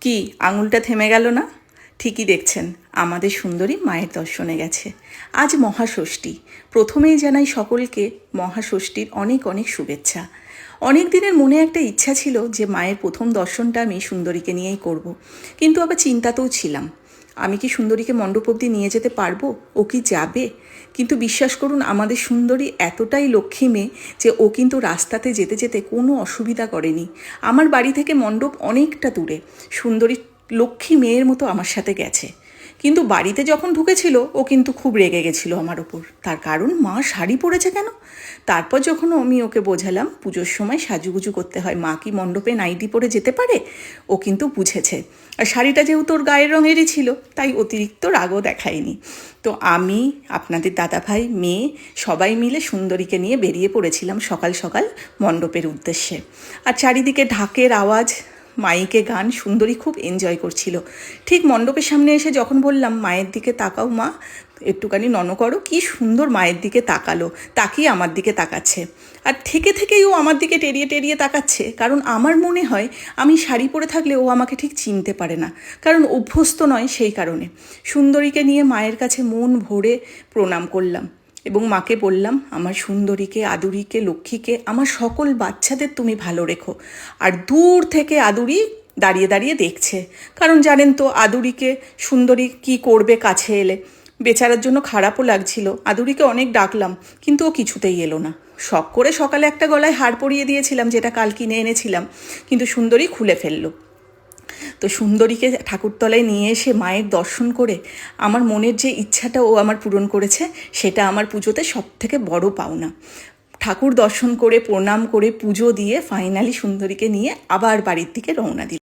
কি আঙুলটা থেমে গেল না? ঠিকই দেখছেন, আমাদের সুন্দরী মায়ের দর্শনে গেছে। আজ মহাষষ্ঠী। প্রথমেই জানাই সকলকে মহাষষ্ঠীর অনেক অনেক শুভেচ্ছা। অনেক দিনের মনে একটা ইচ্ছা ছিল যে মায়ের প্রথম দর্শনটা আমি সুন্দরীকে নিয়েই করব। কিন্তু আবার চিন্তাতেও ছিলাম, আমি কি সুন্দরীকে মণ্ডপ অবধি নিয়ে যেতে পারবো? ও কি যাবে? কিন্তু বিশ্বাস করুন, আমাদের সুন্দরী এতটাই লক্ষ্মী মেয়ে যে ও কিন্তু রাস্তাতে যেতে যেতে কোনো অসুবিধা করেনি। আমার বাড়ি থেকে মণ্ডপ অনেকটা দূরে। সুন্দরী লক্ষ্মী মেয়ের মতো আমার সাথে গেছে। কিন্তু বাড়িতে যখন ঢুকেছিল ও কিন্তু খুব রেগে গেছিলো আমার ওপর। তার কারণ, মা শাড়ি পরেছে কেন? তারপর যখন আমি ওকে বোঝালাম পুজোর সময় সাজুগুজু করতে হয়, মা কি মণ্ডপে নাইটি পরে যেতে পারে, ও কিন্তু বুঝেছে। আর শাড়িটা যেহেতু ওর গায়ের রঙেরই ছিল, তাই অতিরিক্ত রাগও দেখায়নি। তো আমি, আপনাদের দাদাভাই, মেয়ে সবাই মিলে সুন্দরীকে নিয়ে বেরিয়ে পড়েছিলাম সকাল সকাল মণ্ডপের উদ্দেশ্যে। আর চারিদিকে ঢাকের আওয়াজ, মাইকে গান, সুন্দরী খুব এনজয় করছিল। ঠিক মণ্ডপের সামনে এসে যখন বললাম, মায়ের দিকে তাকাও মা, একটুখানি নন করো, কি সুন্দর মায়ের দিকে তাকালো, তাকিয়ে আমার দিকে তাকাচ্ছে। আর থেকেই ও আমার দিকে টেরিয়ে টেরিয়ে তাকাচ্ছে, কারণ আমার মনে হয় আমি শাড়ি পরে থাকলে ও আমাকে ঠিক চিনতে পারে না, কারণ অভ্যস্ত নয় সেই কারণে। সুন্দরীকে নিয়ে মায়ের কাছে মন ভরে প্রণাম করলাম এবং মাকে বললাম, আমার সুন্দরীকে, আদুরিকে, লক্ষ্মীকে, আমার সকল বাচ্চাদের তুমি ভালো রেখো। আর দূর থেকে আদুরি দাঁড়িয়ে দাঁড়িয়ে দেখছে, কারণ জানেন তো আদুরিকে সুন্দরী কি করবে কাছে এলে। বেচারার জন্য খারাপও লাগছিল। আদুরিকে অনেক ডাকলাম, কিন্তু ও কিছুতেই এলো না। শখ করে সকালে একটা গলায় হার পরিয়ে দিয়েছিলাম, যেটা কাল কিনে এনেছিলাম, কিন্তু সুন্দরী খুলে ফেললো। তো সুন্দরীকে ঠাকুরতলায় নিয়ে এসে মায়ের দর্শন করে আমার মনের যে ইচ্ছাটা ও আমার পূরণ করেছে, সেটা আমার পুজোতে সবথেকে বড় পাওনা। ঠাকুর দর্শন করে, প্রণাম করে, পুজো দিয়ে ফাইনালি সুন্দরীকে নিয়ে আবার বাড়ির দিকে রওনা দিলাম।